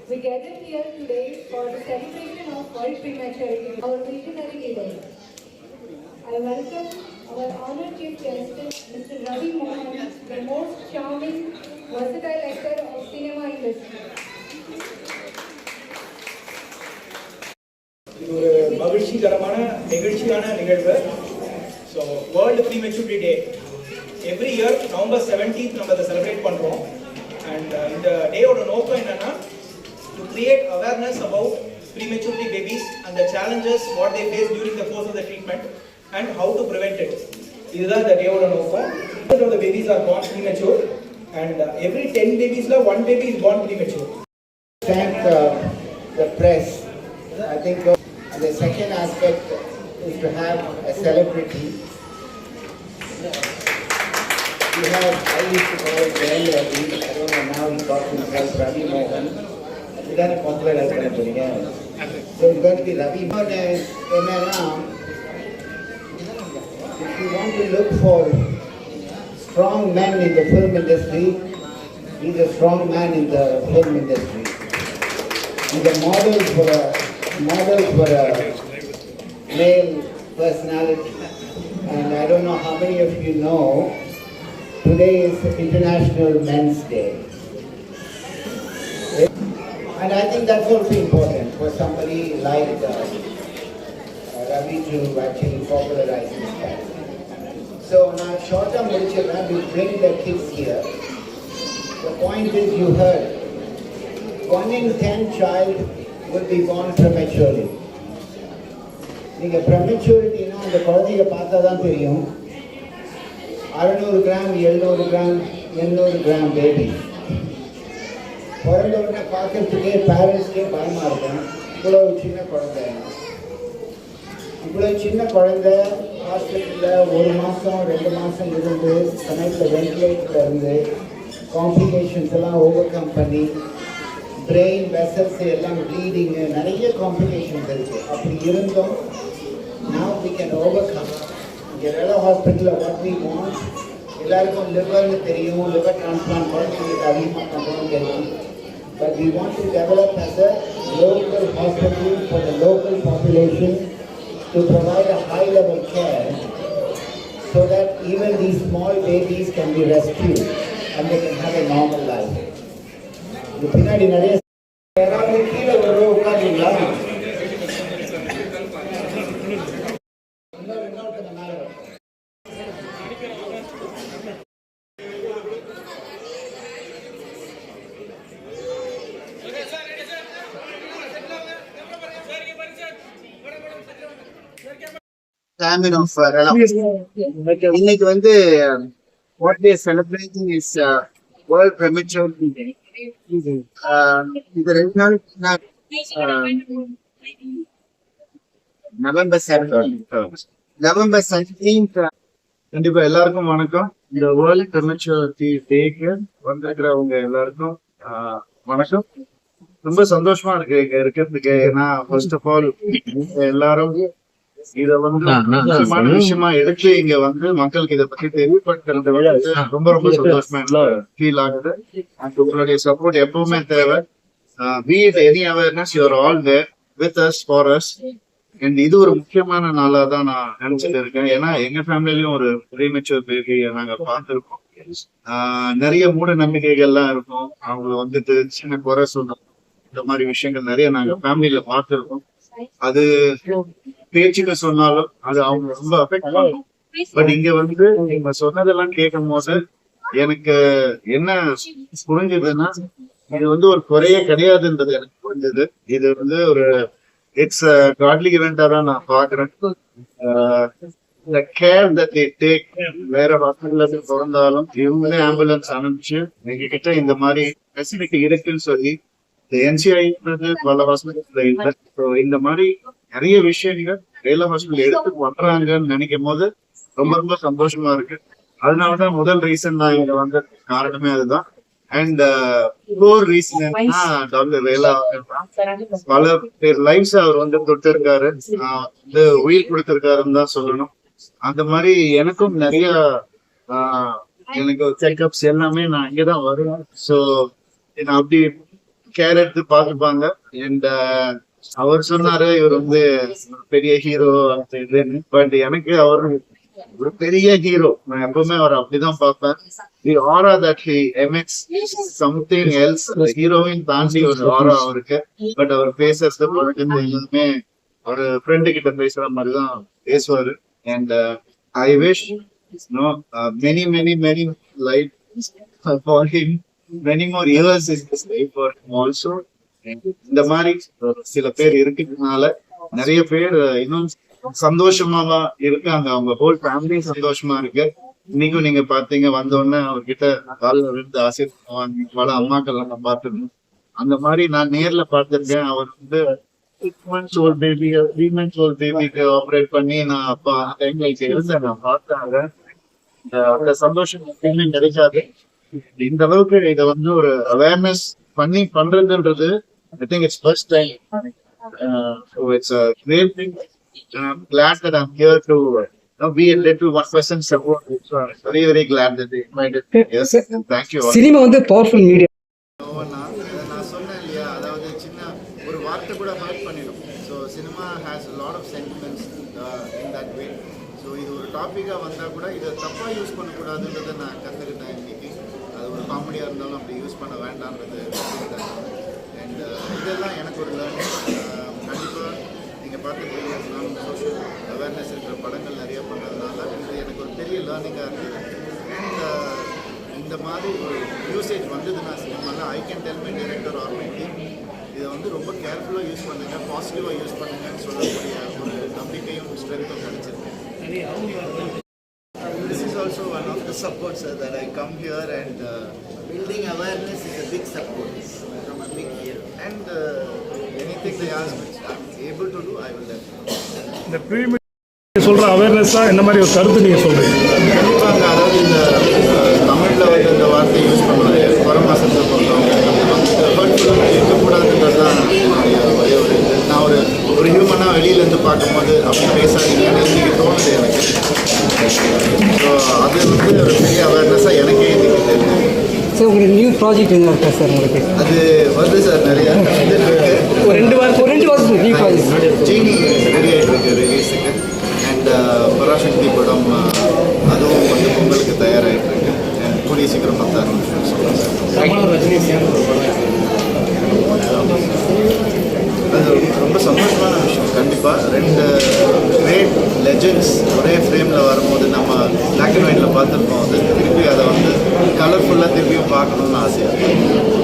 We gathered here today for the celebration of World Prematurity, our visionary leader. I welcome our honored chief guest, Mr. Ravi Mohan, the most charming, versatile actor of cinema industry. So World Prematurity Day. Every year November 17th we celebrate and in the day to create awareness about prematurity babies and the challenges what they face during the course of the treatment and how to prevent it. This is the day of the babies are born premature and every 10 babies one baby is born premature. Thank the press. I think the second aspect is to have a celebrity. We have, I used to call it Ravi. I don't know, now he calls himself Ravi Mohan. So it's going to be Ravi Mohan. If you want to look for strong men in the film industry, he's a strong man in the film industry. He's a model for a male personality. And I don't know how many of you know, today is International Men's Day. And I think that's also important for somebody like Ravi to actually popularize this character. So now short-term lecture, we bring the kids here. The point is, you heard, 1 in 10 child will be born prematurely. Prematurity, the குழந்தையை பார்த்தா தான் தெரியும். 600 gram 700 gram 800 gram baby பிறந்த உடனே பார்க்கறதுக்கே பேரண்ட்ஸ்க்கே பயமாக இருக்கும். இவ்வளோ சின்ன குழந்தை ஹாஸ்பிட்டலில் 1 மாதம் 2 மாதம் இருந்து சமயத்தில் வென்டிலேட்டரில் இருந்து காம்ப்ளிகேஷன்ஸ் எல்லாம் ஓவர் கம் பண்ணி பிரெயின் வெசல்ஸ் எல்லாம் ப்ளீடிங்கு நிறைய காம்ப்ளிகேஷன்ஸ் இருக்குது. அப்படி இருந்தும் now we can overcome. In Rela Hospital, what we want, எல்லாருக்கும் லிவர்னு தெரியும், லிவர் டிரான்ஸ்பிளான்ட் குழந்தைங்களுக்கு அதிகமாக பண்ணுறோம்னு தெரியும். But we want to develop as a local hospital for the local population to provide a high level care so that even these small babies can be rescued and they can have a normal life. இது பின்னாடி நிறைய யாராவது கீழே ஒரு உட்காந்துங்களா? Chairman of Rela Hospital. இன்னைக்கு வந்து what they are celebrating is World Prematurity Day. இது 2 நாள் November 17th. கண்டிப்பா எல்லாருக்கும் வணக்கம். இந்த வேர்ல்ட் ப்ரெமச்சுரிட்டி டேக்கு வந்திருக்கிறவங்க எல்லாருக்கும் வணக்கம். ரொம்ப சந்தோஷமா இருக்கு இங்க இருக்கிறதுக்கு. ஏன்னா ஃபர்ஸ்ட் ஆஃப் ஆல் எல்லாரும் இத வந்து முக்கியமான விஷயமா எடுத்து இங்க வந்து மக்களுக்கு இதை பத்தி தெரியப்படுத்துறது ரொம்ப ரொம்ப சந்தோஷமா ஃபீல் ஆகுது. உங்களுடைய சப்போர்ட் எப்பவுமே தேவை. be it any awareness, you are all there with us, for us. And இது ஒரு முக்கியமான நாளா தான் நான் நினைச்சிட்டு இருக்கேன். ஏன்னா எங்க ஃபேமிலிலயும் ஒரு ப்ரீமெச்சூர் பேபி நாங்க பார்த்திருக்கோம். நிறைய மூட நம்பிக்கைகள்லாம் இருக்கும். அவங்க வந்துட்டு சின்ன குறை சொல்லணும், இந்த மாதிரி விஷயங்கள் நிறைய நாங்க ஃபேமிலியில பார்த்திருக்கோம். அது பேச்சுக்கு சொன்னாலும் அது அவங்க ரொம்ப அஃபெக்ட் பண்ணும். பட் இங்க வந்து நீங்க சொன்னதெல்லாம் கேட்கும் போது எனக்கு என்ன புரிஞ்சதுன்னா, இது வந்து ஒரு குறையே கிடையாதுன்றது எனக்கு புரிஞ்சது. இது வந்து ஒரு இட்ஸ் காட்லி இவெண்டா தான் நான் பாக்குறேன். the care that they take, வேற ஹாஸ்பிட்டல்ல பிறந்தாலும் இவங்களே ஆம்புலன்ஸ் அனுப்பிச்சு எங்க கிட்ட இந்த மாதிரி ஃபெசிலிட்டி இருக்குன்னு சொல்லி என்சிஐ பல ஹாஸ்பிட்டல்ல இல்லை. இந்த மாதிரி நிறைய விஷயங்கள் ரேலா ஹாஸ்பிட்டல் எடுத்து பண்றாங்கன்னு நினைக்கும் போது ரொம்ப ரொம்ப சந்தோஷமா இருக்கு. அதனாலதான் முதல் ரீசன் நான் இங்க வந்த காரணமே அதுதான். அண்ட் ஃபோர் ரீசன் என்னன்னா, டாக்டர் ரேலா பல பேர் லைஃப்ஸ் அவர் வந்து தொட்டு இருக்காரு, வந்து உயிர் கொடுத்திருக்காருன்னு தான் சொல்லணும். அந்த மாதிரி எனக்கும் நிறைய எனக்கு செக்அப்ஸ் எல்லாமே நான் இங்கதான் வருவேன். ஸோ அப்படி கேர் எடுத்து பார்த்துப்பாங்க. அண்ட் அவர் சொன்னாரு இவர் வந்து பெரிய ஹீரோ இதுன்னு. பட் எனக்கு அவர் ஒரு பெரிய ஹீரோ. நான் எப்பவுமே அவர் அப்படிதான் பார்ப்பேன். The aura that he emits something else. ஹீரோவின் தாண்டி ஒரு ஆரா அவருக்கு. பட் அவர் பேசுறது பொழுது எல்லாமே ஒரு ஃப்ரெண்டு கிட்ட பேசுற மாதிரிதான் பேசுவாரு. And I wish many life for him, many more years in this life for him also. இந்த மாதிரி சில பேர் இருக்கிறதுனால நிறைய பேர் இன்னும் சந்தோஷமா இருக்காங்க. அவங்க ஹோல் ஃபேமிலி சந்தோஷமா இருக்கு. இன்னைக்கும் நீங்க பாத்தீங்க வந்தோடனே அவர்கிட்ட காலில் விழுந்து ஆசீர்வாதம் பல அம்மாக்கள் நான் பார்த்துருக்கேன். அந்த மாதிரி நான் நேர்ல பார்த்திருக்கேன். அவர் வந்து 6 months old baby 3 months old பேபிக்கு ஆப்ரேட் பண்ணி நான் அப்பா டைம்ல இருந்தேன். நான் பார்த்தாங்க. அந்த சந்தோஷம் எப்பயுமே கிடைக்காது. இந்த அளவுக்கு இதை வந்து ஒரு அவேர்னஸ் பண்றதுன்றது I think it's first time. So it's a great thing. I'm glad that I'm here to be a little one person support. So I'm very glad that they invited me. Yes, thank you all. Cinema வந்து powerful media. நான் சொன்னேன் இல்லையா, அதாவது சின்ன ஒரு வார்த்தை கூட hurt பண்ணிடும். So cinema has lot of sentiments in that way. So இது ஒரு டாப்பிக்காக வந்தால் கூட இதை தப்பாக யூஸ் பண்ணக்கூடாதுன்றதை நான் கற்றுக்கிட்டேன் இன்னைக்கு. அது ஒரு காமெடியாக இருந்தாலும் அப்படி யூஸ் பண்ண வேண்டாம்ன்றது கற்றுக்கிட்டேன். அண்ட் இதெல்லாம் எனக்கு ஒரு லேர்னிங். கண்டிப்பாக நீங்கள் பார்த்துட்டு நானும் சோஷியல் அவேர்னஸ் இருக்கிற படங்கள் நிறைய பண்ணுறதுனால இது எனக்கு ஒரு பெரிய லேர்னிங்காக இருக்குது. அண்ட் இந்த மாதிரி ஒரு யூசேஜ் வந்ததுன்னா சினிமாவில் I can tell my director R my team இதை வந்து ரொம்ப கேர்ஃபுல்லாக யூஸ் பண்ணுங்க, பாசிட்டிவாக யூஸ் பண்ணுங்கன்னு சொல்லக்கூடிய ஒரு நம்பிக்கையும் ஸ்ட்ரென்த்தும் கிடைச்சிருக்கு. This is also one of the supports that I come here, and building awareness is a big support from a big here. And anything they ask which I'm able to do, I will let them know. இந்த premium சொல்கிற அவேர்னஸாக என்ன மாதிரி ஒரு கருத்து நீங்கள் சொல்கிறீங்க? கண்டிப்பாக. அதாவது இந்த தமிழில் வந்து இந்த வார்த்தையை யூஸ் பண்ணுவாங்க குரமாசத்தை பொறுத்தவங்க ஹர்ட்ஃபுல்லாக இருக்கக்கூடாதுன்றது தான் என்னுடைய ஒரே ஒரு இது. நான் ஒரு ஹியூமனாக வெளியிலேருந்து பார்க்கும்போது அப்படி பேசாதீங்கன்னு இன்றைக்கி தோணுது எனக்கு. ஸோ அது வந்து ஒரு பெரிய அவேர்னஸாக எனக்கே இன்றைக்கி தெரியுது. சார் உங்களுக்கு நியூ ப்ராஜெக்ட் என்ன இருக்கா சார் உங்களுக்கு? அது வருது சார், நிறைய ஒரு ரெண்டு வாரத்துக்கு நியூ ப்ராஜெக்ட் ஜீனி ரெடி ஆகிட்டு இருக்கு ரிலீஸுக்கு. அண்ட் பராசக்தி படம் அதுவும் வந்து பொங்கலுக்கு தயாராகிட்டு இருக்கு. கூடிய சீக்கிரம் பார்த்து ஆரம்பிச்சு சொல்லுங்கள் சார். அது ரொம்ப சந்தோஷமான விஷயம். கண்டிப்பாக 2 கிரேட் லெஜெண்ட்ஸ் ஒரே ஃப்ரேமில் வரும்போது நம்ம பிளாக் அண்ட் ஒயிட்டில் பார்த்துருக்கோம். அது திருப்பி அதை வந்து கலர்ஃபுல்லாக திருப்பியும் பார்க்கணுன்னு ஆசையாக இருக்குது.